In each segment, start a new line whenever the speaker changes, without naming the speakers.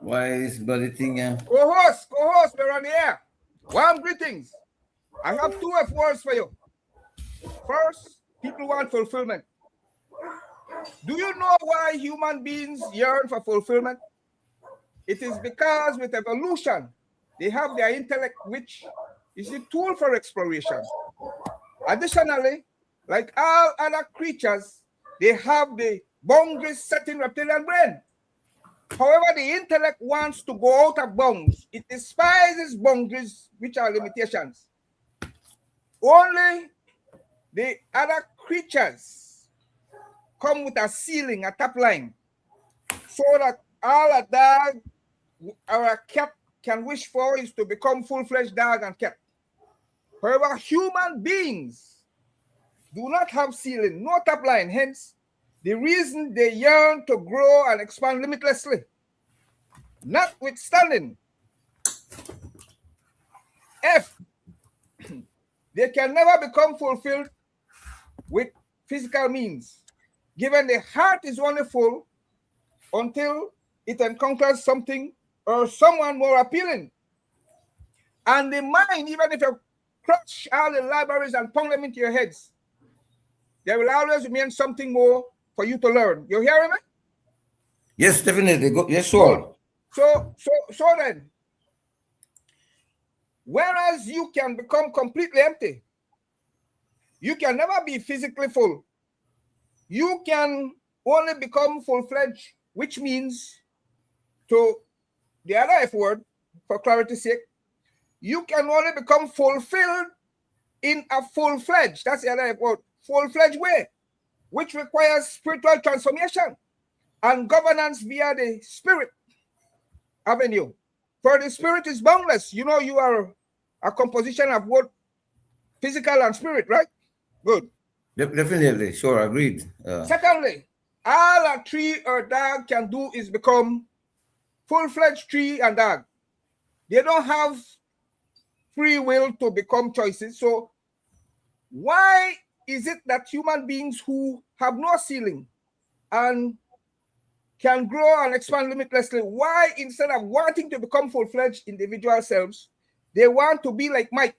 Why is bloody thing?
Co-host, we're on the air. Warm greetings. I have two F words for you. First, people want fulfillment. Do you know why human beings yearn for fulfillment? It is because with evolution, they have their intellect, which is a tool for exploration. Additionally, like all other creatures, they have the boundaries set in reptilian brain. However, the intellect wants to go out of bounds. It despises boundaries, which are limitations. Only the other creatures come with a ceiling, a top line, so that all a dog or a cat can wish for is to become full-fledged dog and cat. However, human beings do not have ceiling, no top line. Hence, the reason they yearn to grow and expand limitlessly. Notwithstanding, F, they can never become fulfilled with physical means, given the heart is only full until it encounters something or someone more appealing. And the mind, even if you crush all the libraries and pound them into your heads, there will always remain something more for you to learn. You hearing me?
Yes, definitely. Yes, sure.
So then, whereas you can become completely empty, you can never be physically full. You can only become full-fledged, which means, to the other F word, for clarity's sake, you can only become fulfilled in a full-fledged, that's the other F word, full-fledged way, which requires spiritual transformation and governance via the spirit avenue. For the spirit is boundless. You know, you are a composition of both physical and spirit, right? Good.
Definitely, sure, agreed.
Secondly, all a tree or dog can do is become full-fledged tree and dog. They don't have free will to become choices. So why is it that human beings who have no ceiling and can grow and expand limitlessly, why instead of wanting to become full-fledged individual selves, they want to be like Mike,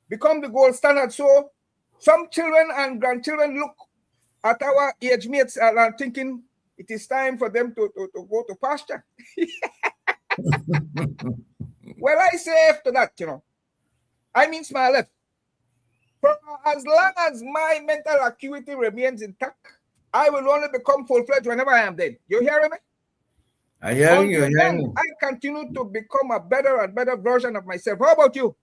become the gold standard? So some children and grandchildren look at our age mates and are thinking it is time for them to go to pasture. Well, I say after that, I mean smile left. For as long as my mental acuity remains intact, I will only become full-fledged whenever I am dead. You hearing me?
I hear you.
I continue to become a better and better version of myself. How about you?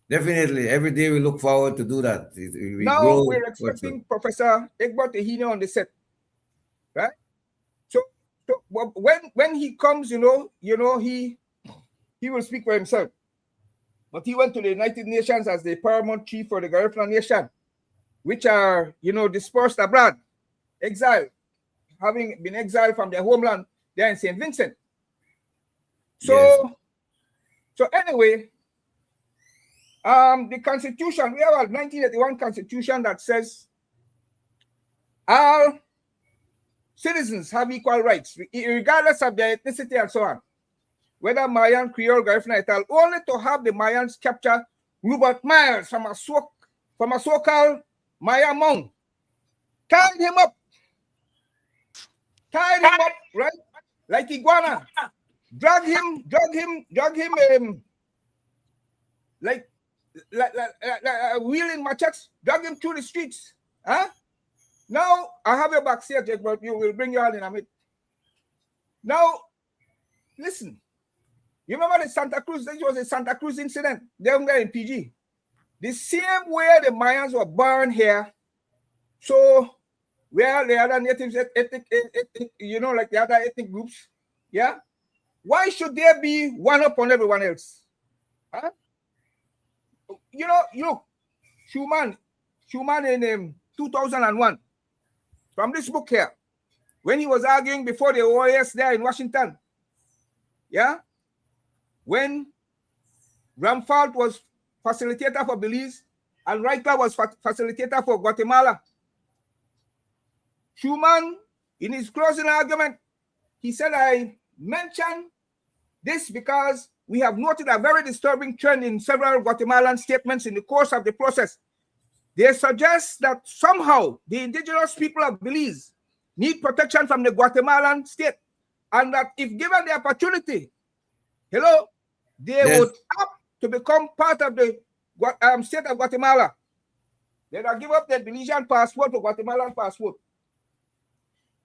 Definitely. Every day we look forward to do that.
Now we're expecting Professor Egbert Higinio on the set, right? So when he comes, he will speak for himself. But he went to the United Nations as the paramount chief for the Garifuna Nation, which are, dispersed abroad, exiled, having been exiled from their homeland there in St. Vincent. So anyway, the Constitution, we have a 1981 Constitution that says all citizens have equal rights, regardless of their ethnicity and so on. Whether Mayan, Creole, Garifuna, et al., only to have the Mayans capture Robert Miles from a so-called Maya Mound, tied him up, right, like iguana, drag him, like wheeling machetes, drag him through the streets. Now I have your back here, Jake, but you will bring you all in a minute. Now, listen. You remember the Santa Cruz? This was a Santa Cruz incident down there in PG. The same way the Mayans were burned here. So where the other natives, ethnic, like the other ethnic groups, yeah? Why should there be one up on everyone else? Look, Schumann in 2001, from this book here, when he was arguing before the OAS there in Washington, yeah? When Ramfalt was facilitator for Belize and Reichler was facilitator for Guatemala, Schumann, in his closing argument, he said, I mention this because we have noted a very disturbing trend in several Guatemalan statements in the course of the process. They suggest that somehow the indigenous people of Belize need protection from the Guatemalan state, and that if given the opportunity, they
Yes.
would opt to become part of the state of Guatemala. They will give up their Belizean passport or Guatemalan passport.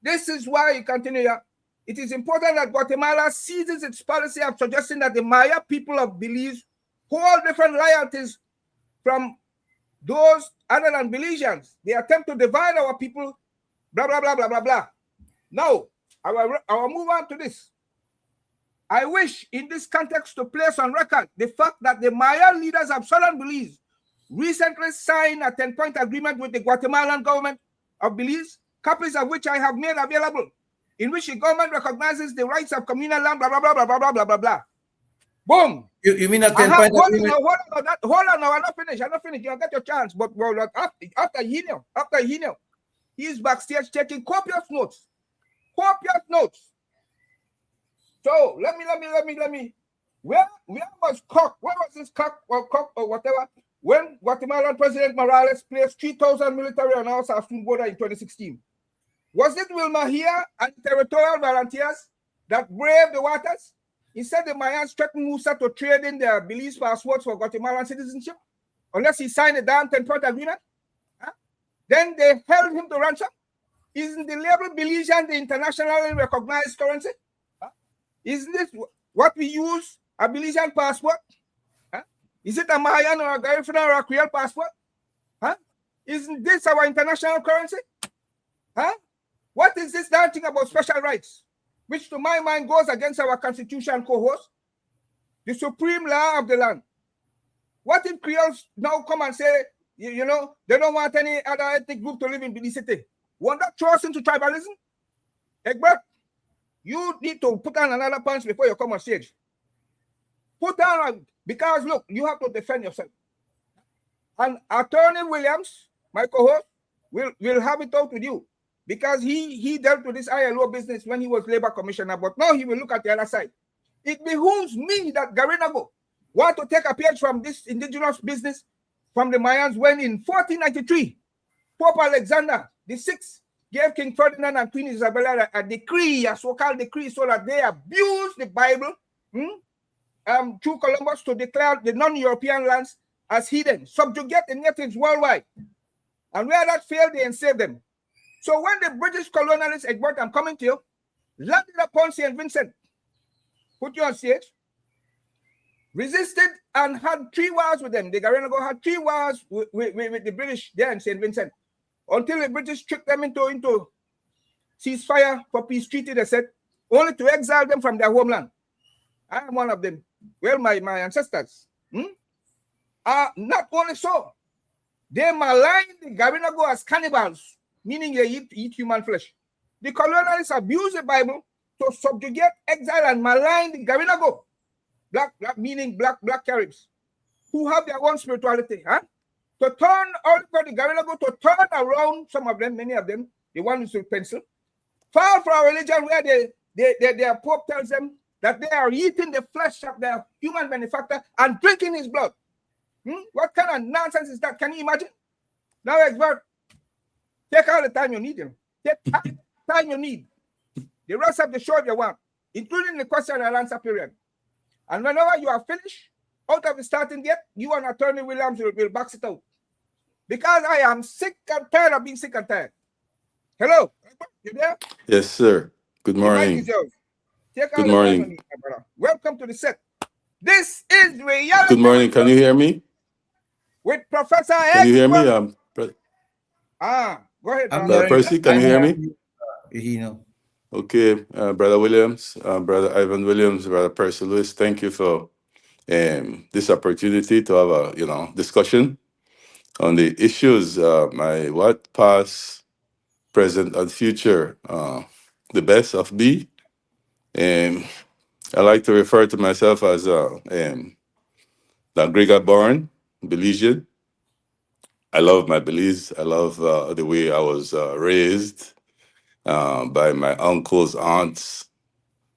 This is why you continue here. It is important that Guatemala ceases its policy of suggesting that the Maya people of Belize hold different loyalties from those other than Belizeans. They attempt to divide our people, blah, blah, blah, blah, blah, blah. Now, I will move on to this. I wish in this context to place on record the fact that the Maya leaders of Southern Belize recently signed a 10-point agreement with the Guatemalan government of Belize, copies of which I have made available, in which the government recognizes the rights of communal land, blah, blah, blah, blah, blah, blah, blah, blah, blah. Boom.
You mean a
I have,
10-point agreement?
hold on, I'm not finished. You'll get your chance. But after Higinio, he's backstage taking copious notes. So let me. Where was Cock? Where was this Cock or whatever? When Guatemalan President Morales placed 3,000 military on our southern border in 2016? Was it Wilma here and territorial volunteers that braved the waters? Instead, the Mayans threatened Musa to trade in their Belize passports for Guatemalan citizenship, unless he signed a damn 10-point agreement. Huh? Then they held him to ransom. Isn't the label Belizean the internationally recognized currency? Huh? Isn't this what we use, a Belizean passport? Huh? Is it a Mayan or a Garifuna or a Creole passport? Huh? Isn't this our international currency? Huh? What is this damn thing about special rights, which to my mind goes against our constitution, co-host, the supreme law of the land? What if Creoles now come and say, they don't want any other ethnic group to live in Belize City? Won't that throw us into tribalism? Egbert, you need to put on another punch before you come on stage. Because look, you have to defend yourself. And Attorney Williams, my co-host, will have it out with you. Because he dealt with this ILO business when he was labor commissioner, but now he will look at the other side. It behooves me that Garinagu want to take a page from this indigenous business from the Mayans when in 1493, Pope Alexander VI gave King Ferdinand and Queen Isabella a decree, a so-called decree, so that they abused the Bible through Columbus to declare the non-European lands as hidden, subjugate the natives worldwide. And where that failed, they enslaved them. So when the British colonialist Egbert, I'm coming to you, landed upon St. Vincent, put you on stage, resisted and had 3 wars with them. The Garinagu had 3 wars with the British there in St. Vincent, until the British tricked them into ceasefire for peace treaty, they said, only to exile them from their homeland. I am one of them. Well, my ancestors. Not only so, they maligned the Garinagu as cannibals, meaning they eat human flesh. The colonialists abused the Bible to subjugate, exile, and malign the Garinagu, black meaning black Caribs, who have their own spirituality, to turn all for the Garinagu to turn around, some of them, many of them, the ones with pencil, fall for a religion where their Pope tells them that they are eating the flesh of their human benefactor and drinking his blood. What kind of nonsense is that? Can you imagine? Now, Egbert, take all the time you need. Take all the time you need. The rest of the show if you want, including the question and answer period. And whenever you are finished, out of the starting gate, you and Attorney Williams will box it out. Because I am sick and tired of being sick and tired. Hello? You there?
Yes, sir. Good
The mic
morning.
is yours. Take all
Good
the time you
morning.
need, my brother. Welcome to the set. This is Reality
Good morning. Can you hear me?
with Professor
Can you hear me?
Egbert. Go ahead,
I'm
brother.
hearing
Percy, can you hear me?
Higinio.
Okay, Brother Williams, Brother Ivan Williams, Brother Percy Lewis, thank you for this opportunity to have a discussion on the issues, what past, present, and future, the best of me. And I like to refer to myself as the Gregor born Belizean. I love my Belize. I love the way I was raised by my uncles, aunts,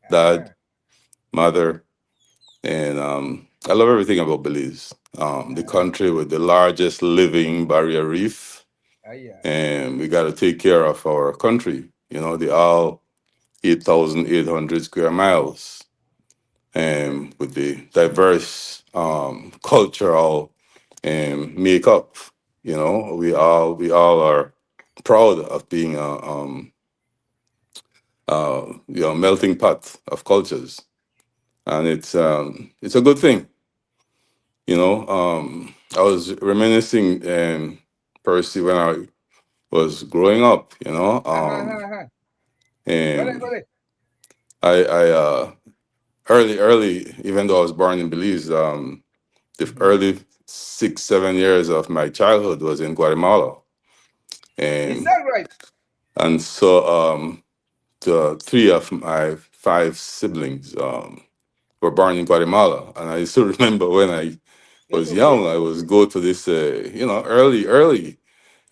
dad,
Uh-huh.
mother, and I love everything about Belize. The country with the largest living barrier reef,
Yeah.
and we got to take care of our country. You know, they all 8,800 square miles,
Okay.
and with the diverse cultural makeup. You know, we all are proud of being a melting pot of cultures, and it's a good thing. You know, I was reminiscing, Percy, when I was growing up. You know,
Uh-huh. Go ahead, go
and
ahead.
I early, even though I was born in Belize, the
Mhm.
early 6 7 years of my childhood was in Guatemala,
Is
and
that right?
so the three of my five siblings were born in Guatemala, and I still remember when I
That's
was
okay.
young, I was go to this early,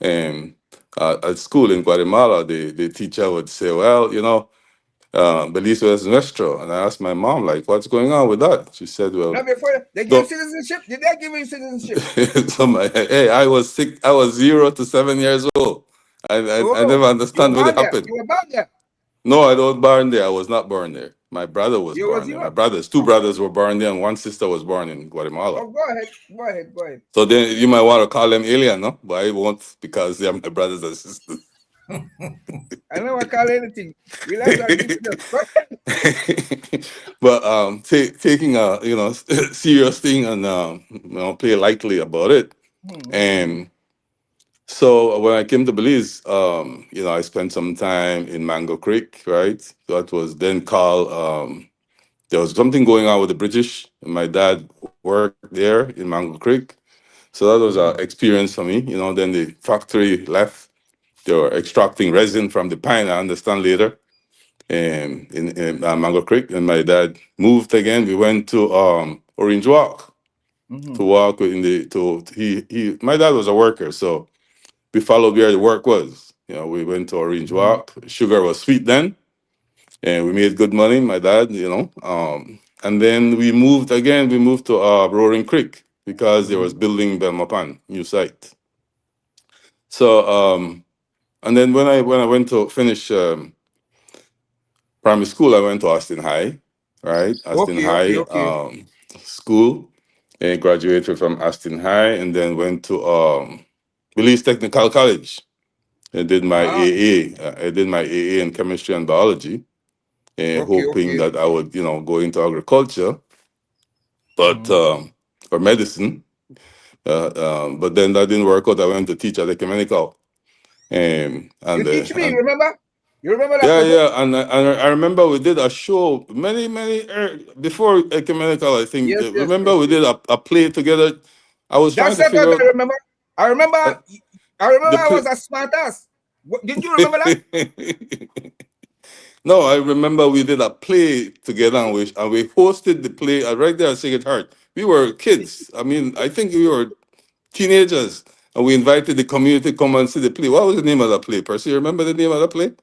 and at school in Guatemala, the teacher would say, well, Belize es nuestro, and I asked my mom, like, what's going on with that? She said, well,
Now, before they give
don't.
citizenship, did they give you citizenship?
Hey, I was sick. I was 0 to 7 years old. I
Oh,
never
you were
understand what
born there.
happened.
You were born there.
No, I don't born there. I was not born there. My brother was
You were
born there. My
zero.
brothers, two brothers were born there, and one sister was born in Guatemala.
Oh, go ahead. Go ahead. Go ahead.
So then you might want to call them alien, no? But I won't because they are my brothers and sisters.
I never call anything. We like to agree to them. Go ahead.
But taking a serious thing and play lightly about it.
Mm-hmm.
And so when I came to Belize, I spent some time in Mango Creek, right? That was then called. There was something going on with the British. And my dad worked there in Mango Creek, so that was an
Mm-hmm.
experience for me. Then the factory left. They were extracting resin from the pine. I understand later, in Mango Creek, and my dad moved again. We went to Orange Walk
Mm-hmm.
to walk in the to he. My dad was a worker, so we followed where the work was. We went to Orange
Mm-hmm.
Walk. Sugar was sweet then, and we made good money. My dad, and then we moved again. We moved to Roaring Creek because there was
Mm-hmm.
building Belmopan new site. So and then when I went to finish primary school, I went to Austin High, right? Austin
Okay, okay,
High
okay.
school, and graduated from Austin High, and then went to Belize Technical College. I did my
Ah,
AA. I did my AA in chemistry and biology,
okay,
hoping
okay.
that I would, go into agriculture, but
Mm-hmm.
or medicine. But then that didn't work out. I went to teach at ecumenical,
You teach me,
and
remember? You remember that,
yeah,
Prof?
yeah, and I remember we did a show many before ecumenical. I think
Yes, yes,
remember
yes,
we
yes.
did a play together. I was trying
That's
to
not what
figure
I
out
remember. I remember.
uh,
I remember
the
I was
play.
a smart ass. Did you remember that?
No, I remember we did a play together, and we hosted the play right there at Sacred Heart. We were kids. I mean, I think we were teenagers, and we invited the community to come and see the play. What was the name of the play? Percy, you remember the name of the play?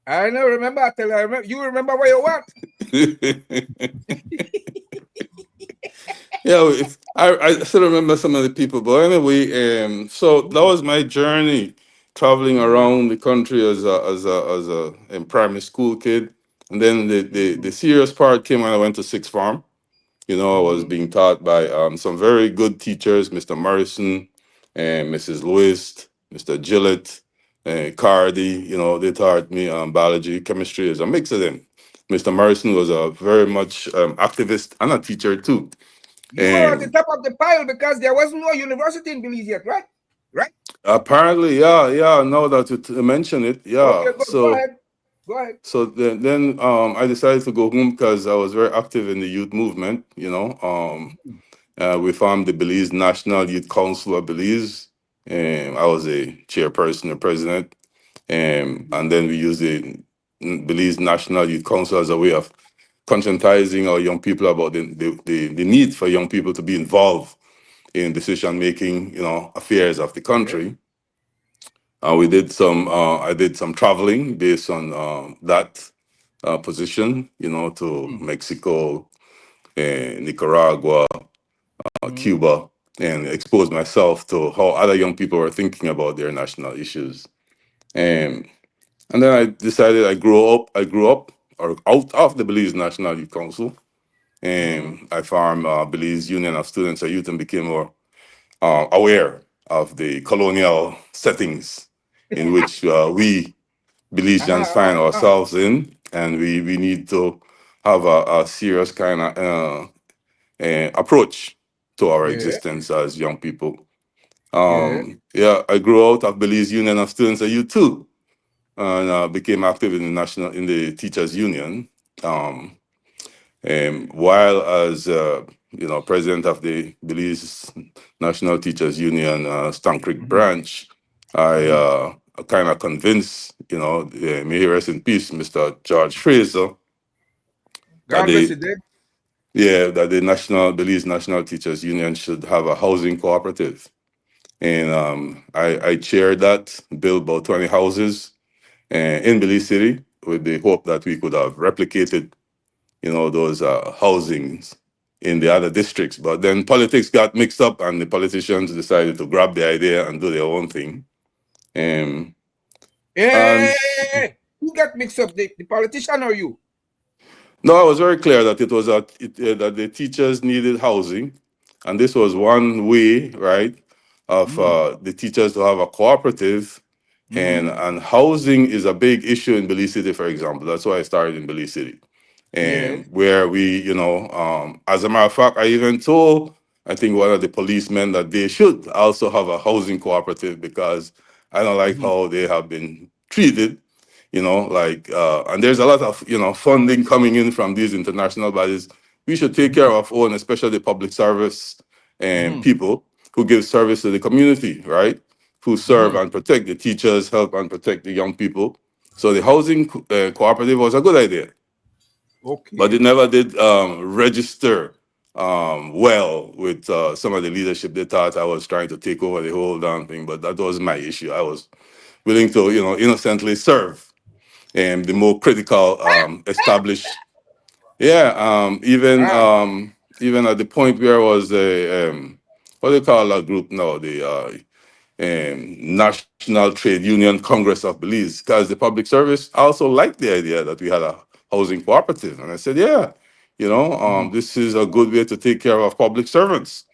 I don't remember. I tell you, I remember. You remember where you were?
Yeah, I still remember some of the people, but anyway, so that
Mm,
was my journey, traveling
mm,
around the country as a primary school kid, and then the
mm,
serious part came when I went to sixth form. I was
mm.
being taught by some very good teachers, Mr. Morrison and Mrs. Lewis, Mr. Gillett, and Cardi. They taught me biology, chemistry, as a mix of them. Mr. Morrison was a very much activist and a teacher too.
You were at the
And
top of the pile because there wasn't no university in Belize yet, right? Right?
apparently, yeah, yeah. Now that you mention it,
Okay,
yeah.
go
So,
ahead. Go ahead.
so then I decided to go home because I was very active in the youth movement. We formed the Belize National Youth Council of Belize, and I was a chairperson and president. And then we used the Belize National Youth Council as a way of conscientizing our young people about the need for young people to be involved in decision making, affairs of the
Yes.
country. I did some traveling based on that. position, to
Mm.
Mexico, Nicaragua, Cuba, and expose myself to how other young people were thinking about their national issues. And and then I decided I grew up or out of the Belize National Youth Council,
Mhm.
and I formed Belize Union of Students and Youth and became more aware of the colonial settings in which we Belizeans find
Uh-huh.
ourselves in, and we need to have a serious kind of approach to our
Yeah,
existence as young people.
yeah.
Yeah, I grew out of Belize Union of Students and Youth too, and became active in the teachers union. Um, while as president of the Belize National Teachers Union Stan Creek
Mhm.
branch, I
Mhm.
kind of convinced may he rest in peace, Mr. George Fraser, that
God bless
the
you, Dave.
that the National Belize National Teachers Union should have a housing cooperative, and I chaired that, built about 20 houses in Belize City with the hope that we could have replicated those housings in the other districts. But then politics got mixed up, and the politicians decided to grab the idea and do their own thing. Um, and
Hey, who got mixed up? The politician or you?
no, I was very clear that that the teachers needed housing, and this was one way, right, of
Mm.
the teachers to have a cooperative.
Mm-hmm.
And housing is a big issue in Belize City, for example. That's why I started in Belize City,
Yes.
and where we, as a matter of fact, I even told, I think, one of the policemen that they should also have a housing cooperative because I don't like
Mm-hmm.
how they have been treated. And there's a lot of funding coming in from these international bodies. We should take care of our own, especially the public service and
Mm-hmm.
people who give service to the community, right? Who serve
Mm-hmm.
and protect the teachers, help and protect the young people. So the housing cooperative was a good idea, but it
Okay.
never did register well with some of the leadership. They thought I was trying to take over the whole damn thing, but that was my issue. I was willing to, innocently serve and the more critical established. Yeah,
Ah.
even at the point where I was a what do you call that group now? The National Trade Union Congress of Belize, because the public service also liked the idea that we had a housing cooperative, and I said, yeah,
Mm-hmm.
this is a good way to take care of public servants.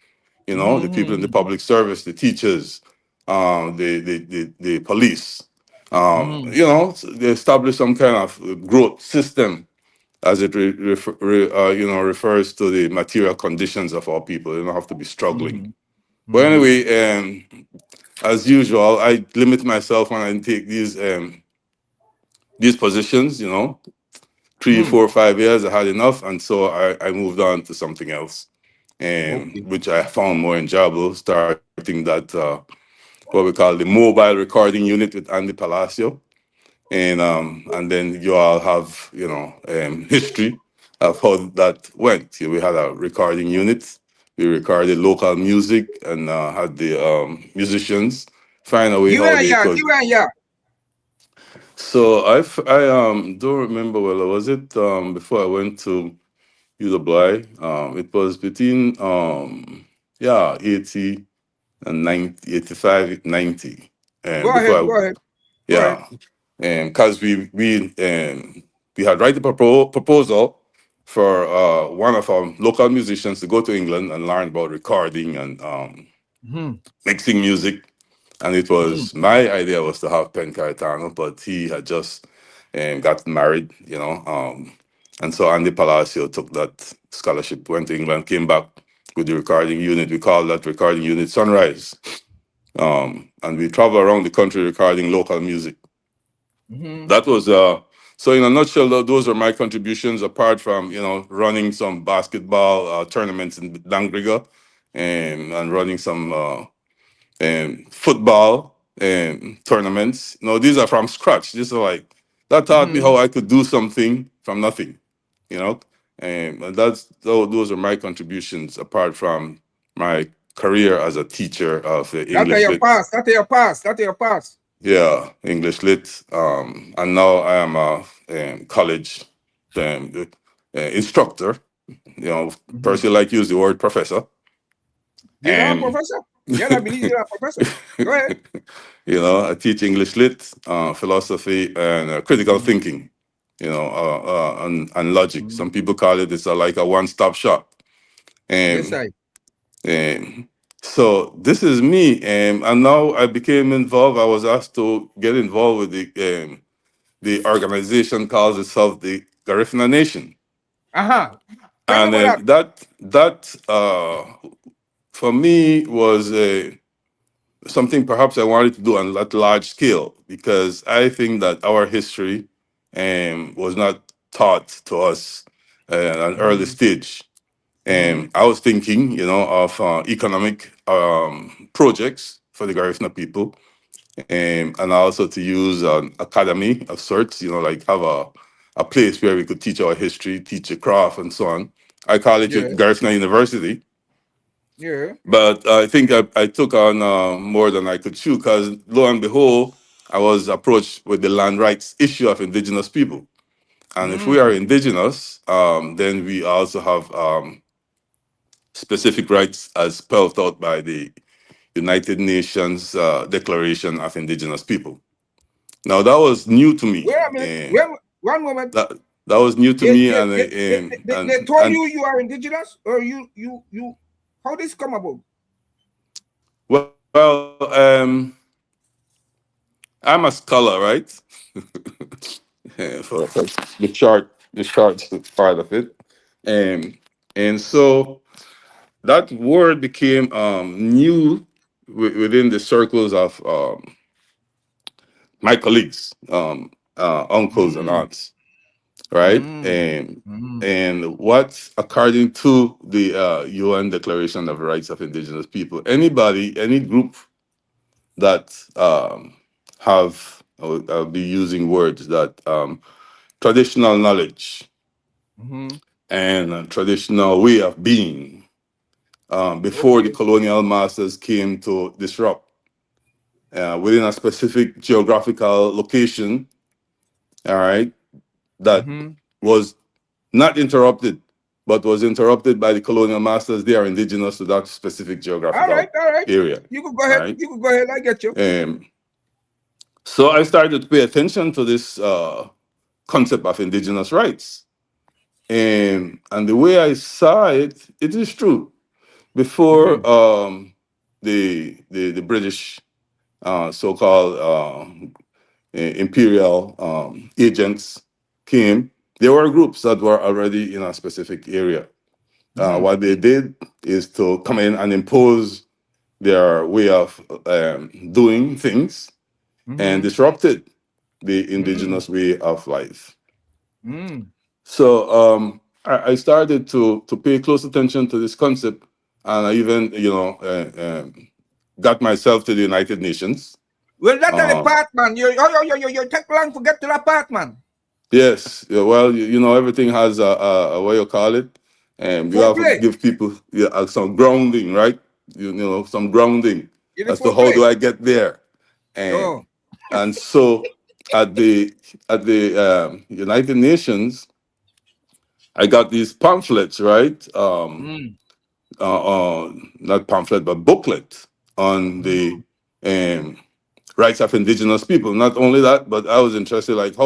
The people in the
Mm-hmm.
public service, the teachers, the police.
Mm-hmm.
They establish some kind of growth system as it refers to the material conditions of our people. They don't have to be struggling.
Mm-hmm.
But
Mm-hmm.
anyway, as usual, I limit myself when I take these positions. 3, 4, 5 years, I had enough, and so I moved on to something else,
Okay.
which I found more enjoyable. Starting that what we call the mobile recording unit with Andy Palacio, and then you all have history of how that went. We had a recording unit. We recorded local music and had the musicians find a way how they could.
Give and ya.
So I don't remember well. Was it before I went to UWI? It was between 80 and 90, 85, 90. And
Go
before
ahead.
I
Go ahead. Go ahead.
yeah, because we had write a proposal for one of our local musicians to go to England and learn about recording and
Mm-hmm.
mixing music. And it
Mm-hmm.
was my idea was to have Pen Cayetano, but he had just got married, and so Andy Palacio took that scholarship, went to England, came back with the recording unit. We call that recording unit Sunrise. And we travel around the country recording local music.
Mm-hmm.
That was so in a nutshell. Those are my contributions. Apart from running some basketball tournaments in Dangriga, and running some football tournaments. No, these are from scratch. These are like that taught me
Mm-hmm.
how I could do something from nothing. You know, and those are my contributions. Apart from my career as a teacher of the
That are
English
your
lit.
past. That are your past. That are your past.
Yeah, English lit. And now I am a college instructor. You know,
Mm-hmm.
personally like use the word professor.
You're not a
And
professor? Yeah, I believe you're a professor. Go ahead.
you know, I teach English lit, philosophy, and critical
Mm-hmm.
thinking. You know, and logic. Some people call it it's like a one-stop shop.
Yes,
And
I.
so this is me, and now I became involved. I was asked to get involved with the organization calls itself the Garifuna Nation,
Uh-huh. Tell me
and
about that.
that for me was something perhaps I wanted to do on that large scale because I think that our history was not taught to us at an early
Mm-hmm.
stage.
Mm-hmm.
And I was thinking, you know, of economic projects for the Garifuna people, and also to use an academy of sorts, you know, like have a place where we could teach our history, teach a craft, and so on. I call it
Yeah.
Garifuna University,
Yeah.
but I think I took on more than I could chew because lo and behold, I was approached with the land rights issue of indigenous people. And if we are
Mm.
indigenous, then we also have specific rights as spelled out by the United Nations Declaration of Indigenous People. Now that was new to
Wait
me,
a minute.
and
Wait, one moment.
that was new to
They,
me,
they,
and
they, they, they told
and
you you are indigenous, or you how this come about?
well, I'm a scholar, right? For the short part of it, and and so that word became new within the circles of my colleagues, uncles and
Mm.
aunts, right?
Mm. Mm.
And what, according to the UN Declaration of the Rights of Indigenous People, anybody, any group that I'll be using words that traditional knowledge
Mm-hmm.
and traditional way of being before the
Okay.
colonial masters came to disrupt within a specific geographical location, all right, that
Mm-hmm.
was not interrupted, but was interrupted by the colonial masters. They are indigenous to that specific
All right.
geographical
All right.
area,
You could go ahead.
right?
You could go ahead. I get you.
Um, so I started to pay attention to this concept of indigenous rights. And the way I saw it, it is true. Before
Mm-hmm.
the British so-called imperial agents came, there were groups that were already in a specific area.
Mm-hmm.
What they did is to come in and impose their way of doing things and
Mm-hmm.
disrupted the
Mm-hmm.
indigenous way of life.
Mm.
So I started to pay close attention to this concept, and I even got myself to the United Nations.
Well, that's the
Um,
part, man. You take long to get to that part, man.
yes, yeah, well, you know, everything has a what you call it, and you
Full
have to
play.
give people some grounding, right? You know, some grounding
It is
as to
full
how do
play.
I get there,
Oh.
and so at the United Nations, I got these pamphlets, right?
Mm.
Not pamphlet, but booklet on the
Mm.
um, rights of indigenous people. Not only that, but I was interested, like,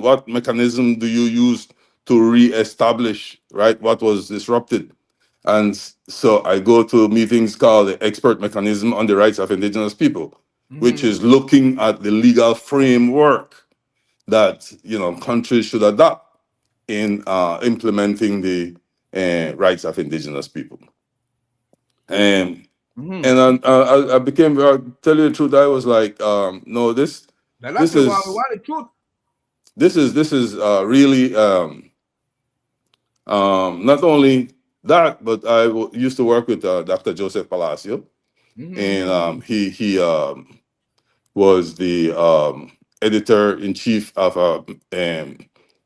what mechanism do you use to re-establish, right, what was disrupted? And so I go to meetings called the Expert Mechanism on the Rights of Indigenous People, which
Mm.
is looking at the legal framework that, you know, countries should adopt in implementing the rights of indigenous people. And
Mm.
I became, tell you the truth, I was like, no,
Now that's
this
the one we
is
want the truth.
really not only that, but used to work with Dr. Joseph Palacio, and
Mm-hmm.
he was the editor in chief of a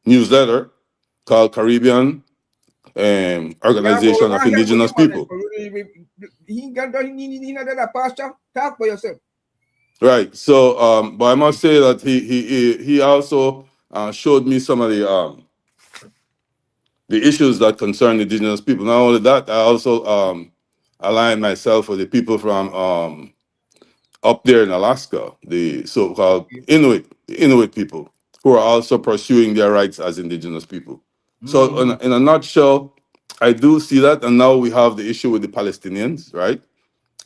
newsletter called Caribbean
Yeah, but we
Organization of
want to hear for you,
Indigenous
man.
People.
He need that pastor. Talk for yourself.
Right. So, but I must say that he also showed me some of the issues that concern indigenous people. Not only that, I also aligned myself with the people from up there in Alaska, the so-called Inuit people, who are also pursuing their rights as indigenous people. So, in a nutshell, I do see that, and now we have the issue with the Palestinians, right?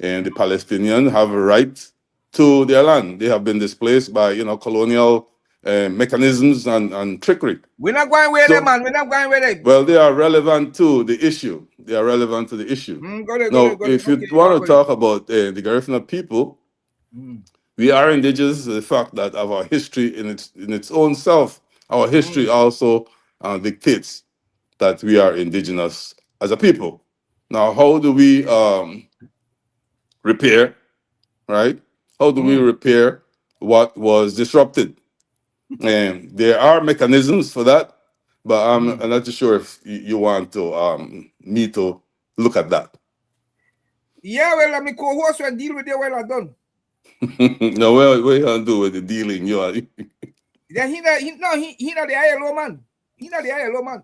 And the Palestinians have a right to their land. They have been displaced by colonial mechanisms and trickery.
We're not going with
So,
them, man. We're not going with them.
well, they are relevant to the issue. They are relevant to the issue.
Got it, got
Now,
it, got it.
if you
Okay, you
want
are
to
with it.
talk about the Garifuna people, we are indigenous to the fact that of our history in its own self. Our history also dictates that we are indigenous as a people. Now, how do we repair, right? How do we repair what was disrupted? And there are mechanisms for that, but I'm not too sure if you want to me to look at that.
Yeah, well, I'm a co-host and deal with it while I'm done.
No, what you gonna do with the dealing? You are.
Yeah, he not the ILO man. He not the ILO man.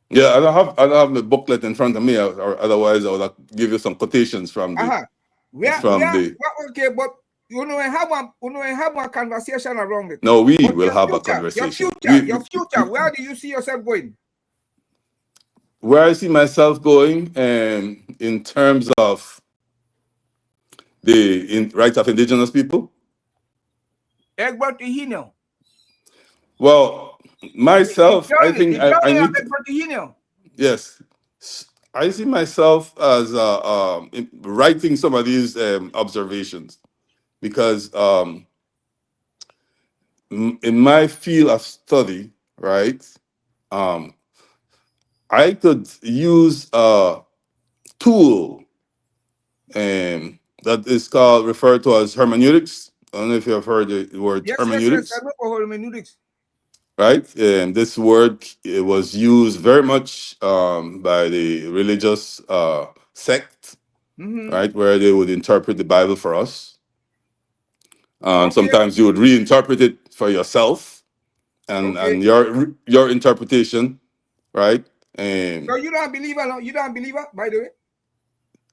Yeah, I don't have the booklet in front of me, or otherwise I would have give you some quotations from the
We are
from the.
okay, but have one conversation around it.
No, we
But
will have a
your
conversation.
future, where do you see yourself going?
Where I see myself going, in terms of the rights of indigenous people.
Egbert Higinio.
Well, myself, I think
The
I
journey of
need.
Egbert Higinio.
Yes, I see myself as writing some of these observations because in my field of study, right, I could use a tool that is referred to as hermeneutics. I don't know if you have heard the word
Yes, I
hermeneutics,
know for hermeneutics.
right? This word, it was used very much by the religious sect, right, where they would interpret the Bible for us.
Okay,
Sometimes you would reinterpret it for yourself,
okay.
and your interpretation, right?
So you don't believe her, no? You don't believe her, by the way?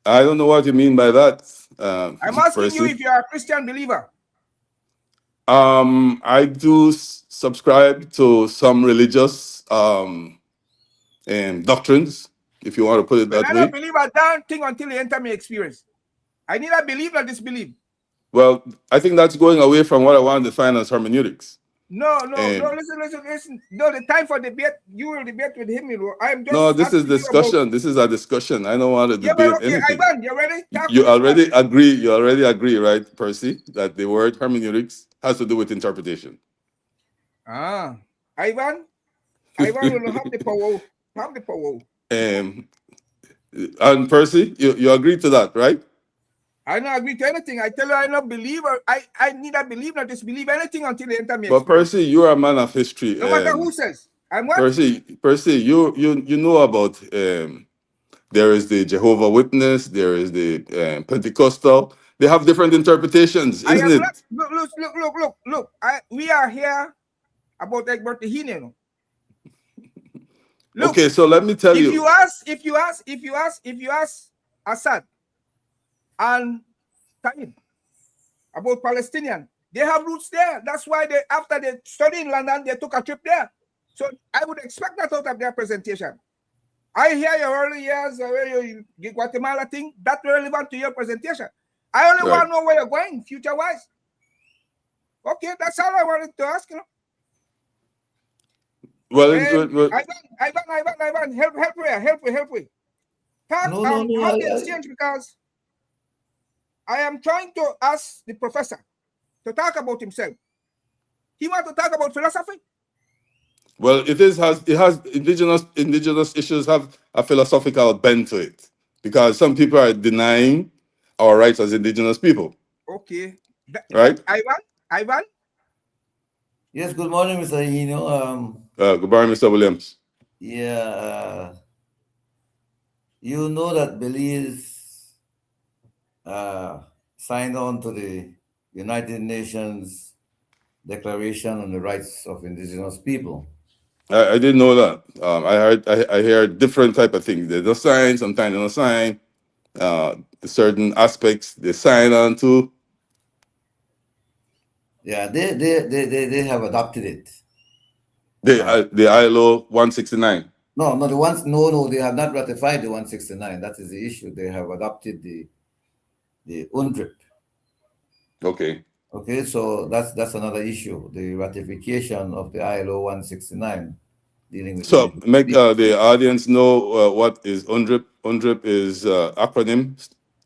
I don't know what you mean by that,
I'm asking you
Percy.
if you are a Christian believer.
I do subscribe to some religious doctrines, if you want to put it
Well,
that
I don't
way.
believe a damn thing until you enter my experience. I neither believe nor disbelieve.
Well, I think that's going away from what I want to define as hermeneutics.
No,
And
listen. No, the time for debate, you will debate with him. I'm
no,
just
this is
asking you about.
discussion. This is a discussion. I don't want to
Yeah, well,
debate
okay,
anything.
Ivan, you ready? Talk
You
with this man.
already agree. You already agree, right, Percy, that the word hermeneutics has to do with interpretation.
Ivan will have the power. Have the power.
And Percy, you agree to that, right?
I don't agree to anything. I tell you, I don't believe. I neither believe nor disbelieve anything until they enter my
But
experience.
Percy, you are a man of history.
No matter who says. I'm what?
Percy, you know about there is the Jehovah Witness, there is the Pentecostal. They have different interpretations,
I
isn't
am not.
it?
Look. We are here about Egbert Higinio. Look,
Okay, so let me tell
if
you.
you ask Assad and Taib about Palestinian, they have roots there. That's why after they studied in London, they took a trip there. So I would expect that out of their presentation. I hear your early years, the Guatemala thing, that's relevant to your presentation. I only want to know where you're going, future-wise. Okay, that's all I wanted to ask, you know.
Well,
Ivan, help me. Talk,
No,
have the exchange, because I am trying to ask the professor to talk about himself. He wants to talk about philosophy.
well, it has indigenous issues have a philosophical bent to it because some people are denying our rights as indigenous people,
Okay.
right?
Ivan?
Yes, good morning, Mr. Higinio.
Good morning, Mr. Williams.
Yeah, you know that Belize signed on to the United Nations Declaration on the Rights of Indigenous People.
I didn't know that. I heard different type of things. They don't sign, sometimes they don't sign. The certain aspects they sign on to.
Yeah, they have adopted it.
The ILO 169.
No, no, the ones no, they have not ratified the 169. That is the issue. They have adopted the UNDRIP.
Okay.
Okay, so that's another issue. The ratification of the ILO 169 dealing with
So
indigenous
make
people.
the audience know what is UNDRIP. UNDRIP is acronym.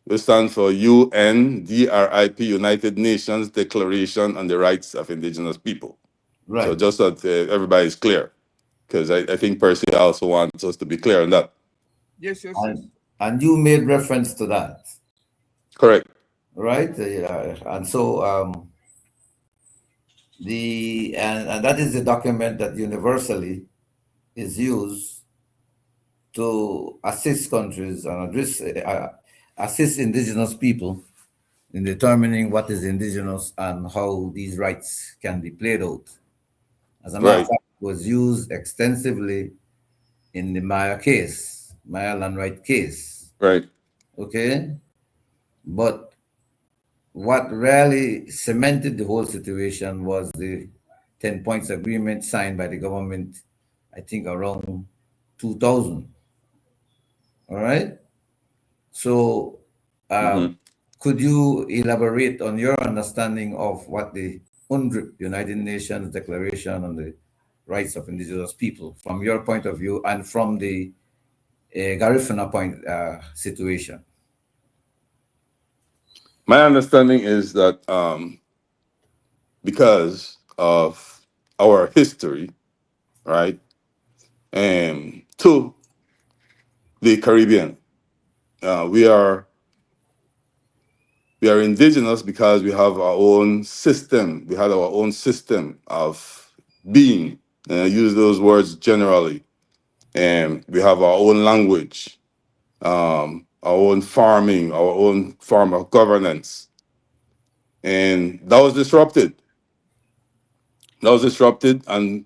It stands for UNDRIP, United Nations Declaration on the Rights of Indigenous People. So
Right.
just that everybody is clear, because I think Percy also wants us to be clear on that.
Yes, yes, yes.
And you made reference to that,
Correct.
right? And so and that is the document that universally is used to assist countries and assist indigenous people in determining what is indigenous and how these rights can be played out. As a matter of
Right.
fact, it was used extensively in the Maya land right case.
Right.
Okay, but what really cemented the whole situation was the 10 points agreement signed by the government, I think around 2000. All right. So,
Mm-hmm.
could you elaborate on your understanding of what the UNDRIP, United Nations Declaration on the Rights of Indigenous People, from your point of view and from the Garifuna point situation?
My understanding is that because of our history, right, and to the Caribbean, we are indigenous because we have our own system. We had our own system of being. And I use those words generally. And we have our own language, our own farming, our own form of governance. And that was disrupted. And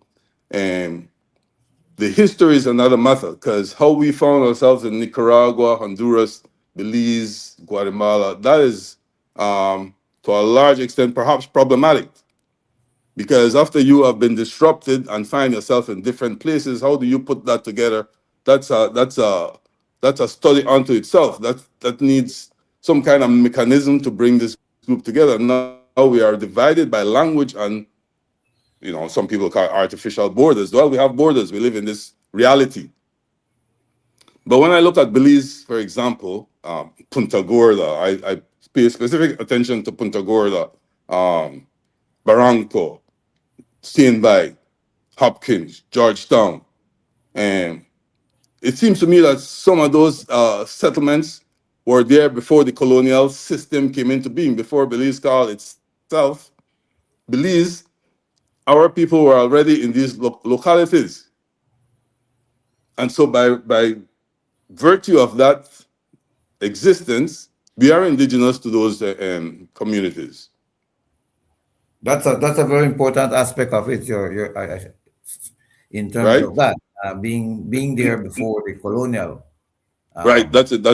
the history is another matter, because how we found ourselves in Nicaragua, Honduras, Belize, Guatemala, that is, to a large extent, perhaps problematic. Because after you have been disrupted and find yourself in different places, how do you put that together? That's a study unto itself. That needs some kind of mechanism to bring this group together. Now we are divided by language and, some people call it artificial borders. Well, we have borders. We live in this reality. But when I look at Belize, for example, Punta Gorda, I pay specific attention to Punta Gorda, Barranco, Steenbij, Hopkins, Georgetown. And it seems to me that some of those settlements were there before the colonial system came into being, before Belize called itself Belize. Our people were already in these localities. And so by virtue of that existence, we are indigenous to those communities.
That's a very important aspect of it. In terms
Right?
of that being there before the colonial.
Right.
Um, yeah.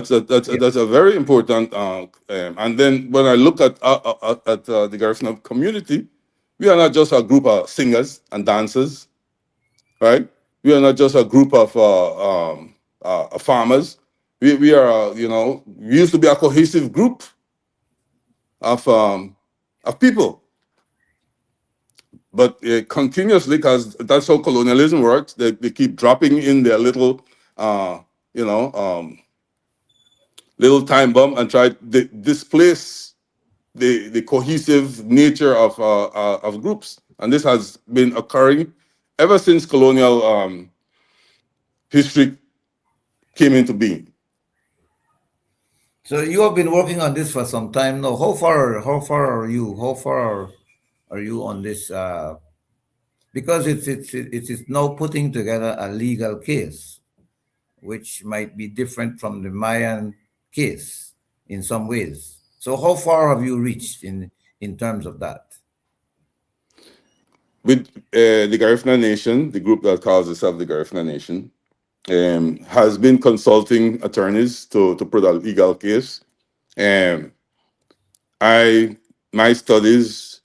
That's a very important. And then when I look at the Garifuna community, we are not just a group of singers and dancers, right? We are not just a group of farmers. We are, we used to be a cohesive group of people, but continuously, because that's how colonialism works. They keep dropping in their little, uh, you know, um, little time bomb and try to displace the cohesive nature of groups, and this has been occurring ever since colonial history came into being.
So you have been working on this for some time now. How far are you? How far are you on this? Because it is now putting together a legal case, which might be different from the Mayan case in some ways. So how far have you reached in terms of that?
with the Garifuna Nation, the group that calls itself the Garifuna Nation, has been consulting attorneys to put a legal case. Um, I my studies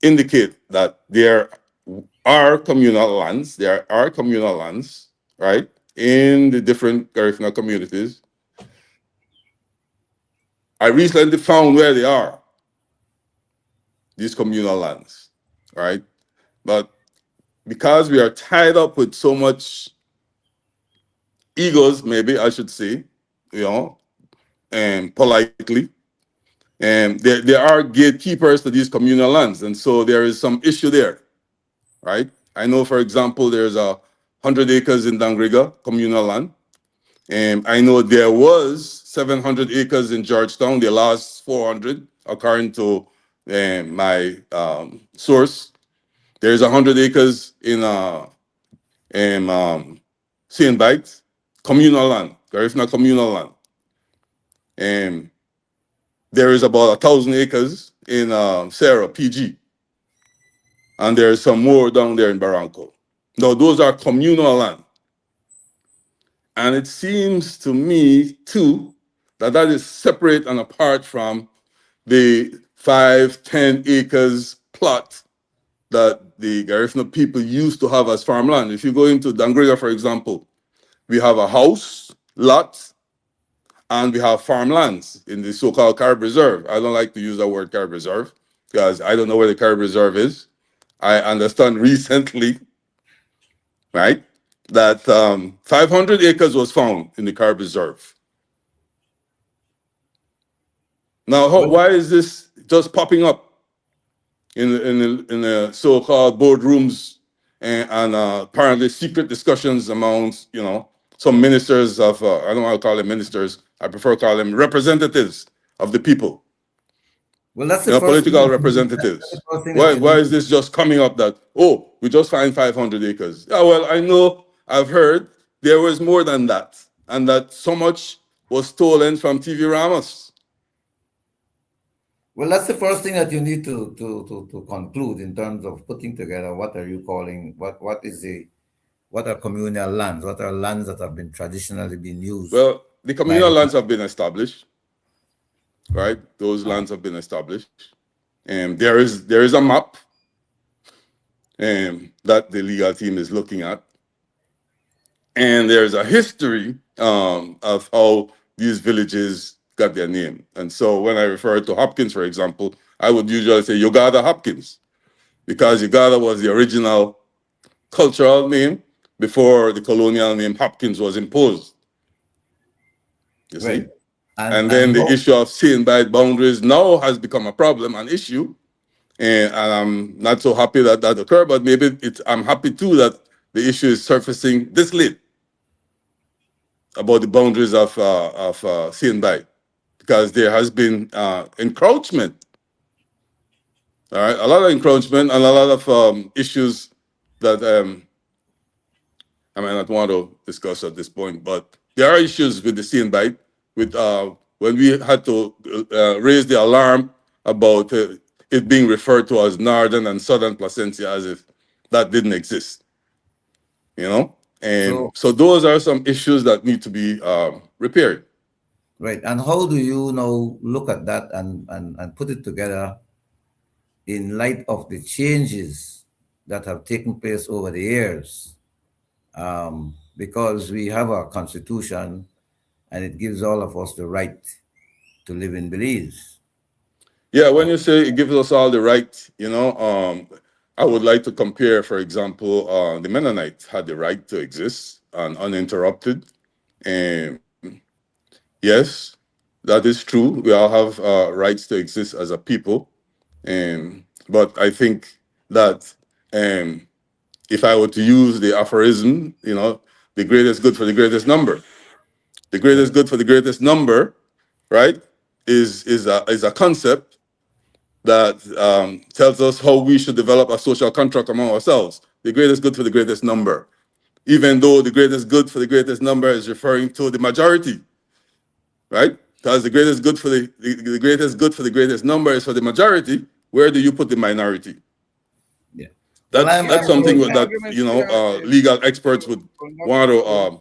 indicate that there are communal lands. There are communal lands, right, in the different Garifuna communities. I recently found where they are, these communal lands, right? But because we are tied up with so much egos, maybe I should say, you know, and politely, and there are gatekeepers to these communal lands, and so there is some issue there, right? I know, for example, there's 100 acres in Dangriga communal land, and I know there was 700 acres in Georgetown. They lost 400, according to my source. There's 100 acres in St. Bites, communal land, Garifuna communal land. And there is about 1,000 acres in Sarah, PG. And there's some more down there in Barranco. Now, those are communal land. And it seems to me, too, that that is separate and apart from the 5, 10 acres plot that the Garifuna people used to have as farmland. If you go into Dangriga, for example, we have a house, lot, and we have farmlands in the so-called Carib Reserve. I don't like to use the word Carib Reserve because I don't know where the Carib Reserve is. I understand recently, right, that 500 acres was found in the Carib Reserve. Now,
Well,
why is this just popping up in the so-called boardrooms and apparently secret discussions amongst, some ministers of, I don't want to call them ministers, I prefer to call them representatives of the people,
well, that's the first thing
political
that you need. That's the
representatives.
first thing that
Why,
you
why
need.
is this just coming up that, oh, we just find 500 acres? Yeah, well, I know, I've heard there was more than that, and that so much was stolen from TV Ramos.
Well, that's the first thing that you need to conclude in terms of putting together what are you calling what are communal lands, what are lands that have been traditionally been used
Well, the
by
communal
the
lands have been established, right? Those
uh,
lands have been established. And there is a map that the legal team is looking at. And there's a history of how these villages got their name. And so when I refer to Hopkins, for example, I would usually say Uganda Hopkins, because Uganda was the original cultural name before the colonial name Hopkins was imposed, you
right.
see?
And
And
and
then the
how,
issue of seeing by boundaries now has become a problem, an issue. And I'm not so happy that that occurred, but maybe I'm happy too that the issue is surfacing this late about the boundaries of CNBI, because there has been encroachment, all right, a lot of encroachment and a lot of issues that I might not want to discuss at this point, but there are issues with the CNBI with when we had to raise the alarm about it being referred to as Northern and Southern Placentia as if that didn't exist, you know? And
so
so those are some issues that need to be repaired.
right, and how do you now look at that and put it together in light of the changes that have taken place over the years? Because we have a constitution and it gives all of us the right to live in Belize.
Yeah, when you say it gives us all the right, I would like to compare, for example, the Mennonites had the right to exist and uninterrupted. And yes, that is true. We all have rights to exist as a people. But I think that if I were to use the aphorism, the greatest good for the greatest number, the
Right.
greatest good for the greatest number, right, is a concept that tells us how we should develop a social contract among ourselves. The greatest good for the greatest number, even though the greatest good for the greatest number is referring to the majority, right? Because the greatest good for the greatest good for the greatest number is for the majority. Where do you put the minority?
Well,
That's
I'm
something
going.
closing
that
arguments here is
legal experts would
conduct
want to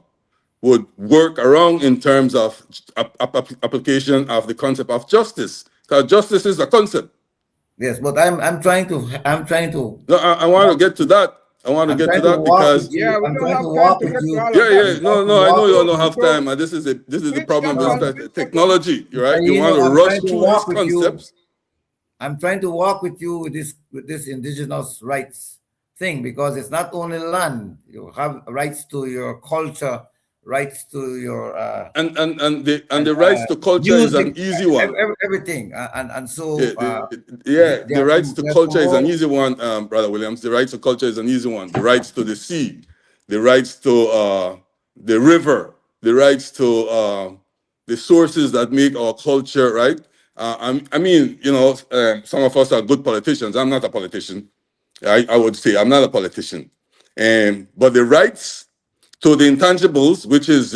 would work around in terms of application of the concept of justice, because justice is a concept.
Yes, but I'm trying to
No, I want to get to that. I want to
I'm
get to
trying to
that
walk with
because
Yeah,
you.
we
I'm
don't
trying to
have time
walk
to
with
get to
you.
all of
yeah,
that.
I'm
yeah,
trying
no,
to
no, I
walk
know you
with
don't
you.
have
So
time, and this is the
switch that
problem
No,
with
one, switch that one.
technology, right? You want to
I'm
rush
trying to
through these
walk with you.
concepts.
I'm trying to walk with you with this indigenous rights thing, because it's not only land. You have rights to your culture, rights to your
And the rights to culture is
music,
an easy one.
everything, and
Yeah,
so
the rights to
there's
culture is an
more.
easy one, Brother Williams. The rights to culture is an easy one. The rights to the sea, the rights to the river, the rights to the sources that make our culture, right? I mean, some of us are good politicians. I'm not a politician. I would say I'm not a politician. But the rights to the intangibles, which is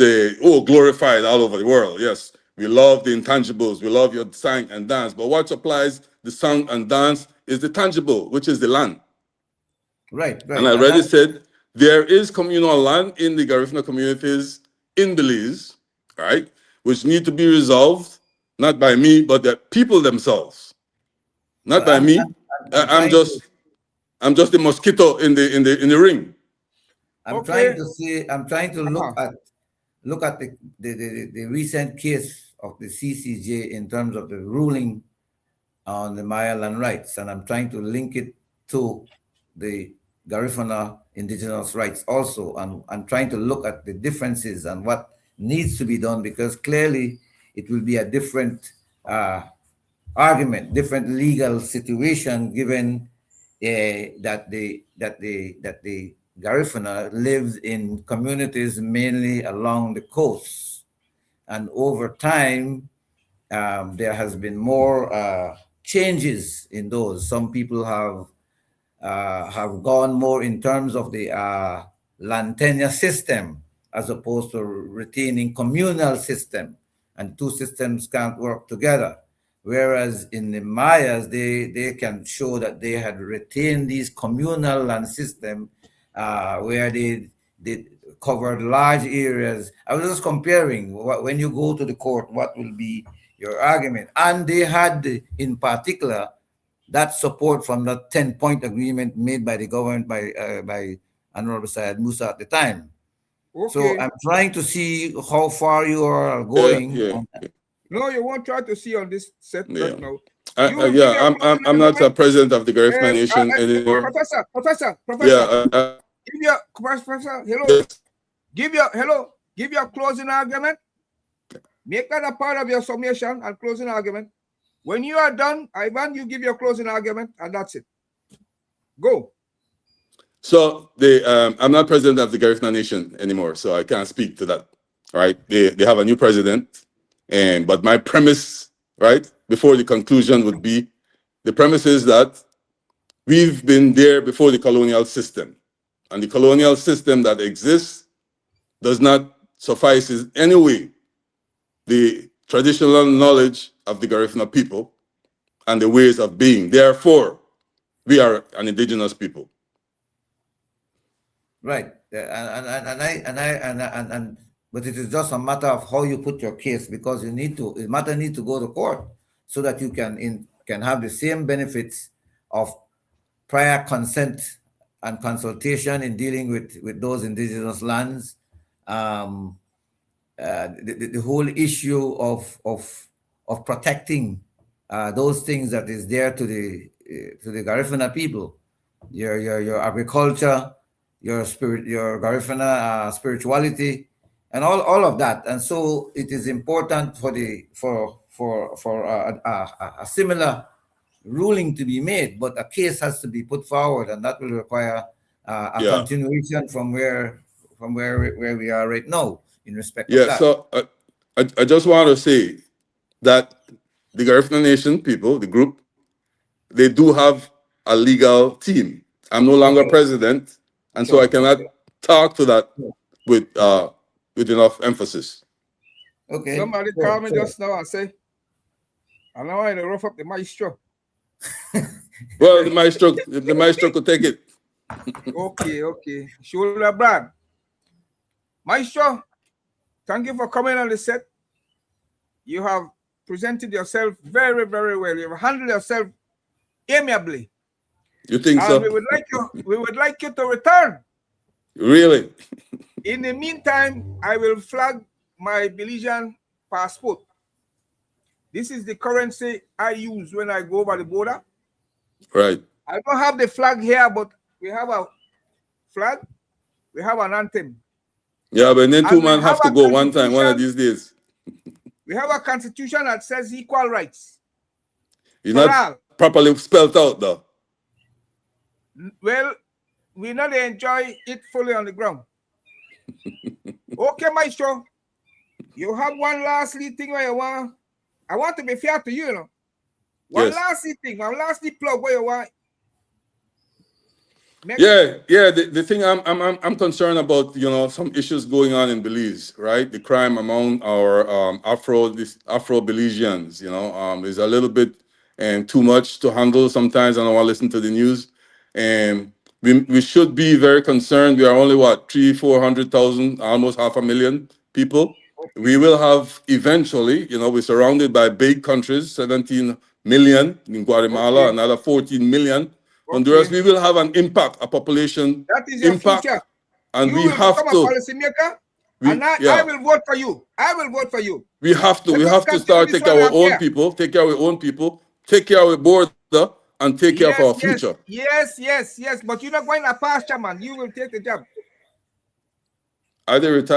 glorified all over the world. Yes, we love the intangibles. We love your song and dance. But what supplies the song and dance is the tangible, which is the land.
Right,
And
right,
I
and
already said there is communal land in the Garifuna communities in Belize, right, which need to be resolved, not by me, but the people themselves. Not
well,
by me.
I'm
I'm
trying to
just I'm just a mosquito in the ring.
I'm trying
Okay.
to see. I'm trying to
Uh-huh.
look at the recent case of the CCJ in terms of the ruling on the Maya land rights, and I'm trying to link it to the Garifuna Indigenous Rights also, and I'm trying to look at the differences and what needs to be done, because clearly it will be a different argument, different legal situation, given that the Garifuna lives in communities mainly along the coast, and over time there has been more changes in those. Some people have gone more in terms of the land tenure system, as opposed to retaining communal system, and two systems can't work together. Whereas in the Mayas, they can show that they had retained these communal land system, where they covered large areas. I was just comparing when you go to the court, what will be your argument. And they had, in particular, that support from the 10-point agreement made by the government, by Honorable Syed Musa at the time. So
Okay.
I'm trying to see how far you are
Yeah,
going.
yeah,
No, you won't try to see on this set
yeah.
right now. You will give
Yeah,
your
I'm
closing
I'm not a
argument.
president of the Garifuna
Yes,
Nation anymore.
Professor.
Yeah,
Give your Professor. Hello.
yes.
Give your closing argument. Make that a part of your summation and closing argument. When you are done, Ivan, you give your closing argument, and that's it. Go.
So I'm not president of the Garifuna Nation anymore, so I can't speak to that. All right, they have a new president, but my premise, right, before the conclusion would be, the premise is that we've been there before the colonial system, and the colonial system that exists does not suffice in any way the traditional knowledge of the Garifuna people and the ways of being. Therefore, we are an indigenous people.
Right. But it is just a matter of how you put your case, because the matter need to go to court, so that you can have the same benefits of prior consent and consultation in dealing with those indigenous lands. Um, the whole issue of protecting those things that is there to the Garifuna people, your agriculture, your spirit, your Garifuna spirituality, and all of that. And so it is important for a similar ruling to be made, but a case has to be put forward, and that will require a
Yeah,
continuation from where we are right now in respect of
yeah.
that.
So I just want to say that the Garifuna Nation people, the group, they do have a legal team. I'm no longer
Okay,
president, and so I
sure.
cannot
Okay,
talk to that with
okay,
uh, with enough emphasis.
okay,
Somebody
sure,
call me
sure.
just now and say, I know I rough up the maestro.
Well, the maestro could take it.
Okay. Shoulder Brad. Maestro, thank you for coming on the set. You have presented yourself very, very well. You have handled yourself amiably.
You think
And
so?
we would like you to return.
Really?
In the meantime, I will flag my Belizean passport. This is the currency I use when I go over the border.
Right.
I don't have the flag here, but we have a flag, we have an anthem,
Yeah, but then two
and we
man
have
have to
a
go one time, one of
constitution.
these days.
We have a constitution that says equal rights
It's
for
not
all.
properly spelled out though.
Well, we not enjoy it fully on the ground. Okay, Maestro, you have one lastly thing where you want. I want to be fair to you, you know. One
Yes.
lastly thing, one lastly plug where you want.
Yeah. The thing I'm concerned about, some issues going on in Belize, right? The crime among our Afro Belizeans, is a little bit and too much to handle sometimes. I don't want to listen to the news, and we should be very concerned. We are only what 400,000, almost 500,000 people.
Okay.
We will have eventually, we're surrounded by big countries, 17 million in Guatemala,
Okay.
another 14 million. Honduras,
Okay.
we will have an impact, a population
That is your future.
impact, and
You
we
will
have
become a
to,
policymaker, and
we
I
yeah,
will vote for you. I will vote for you.
we have to,
Let
we
us
have to
continue
start
this
take care
one
of our
up
own
here.
people, take care of our own people, take care of our border, and take care of our future.
Yes. But you're not going to pasture, man. You will take the job.
Either retire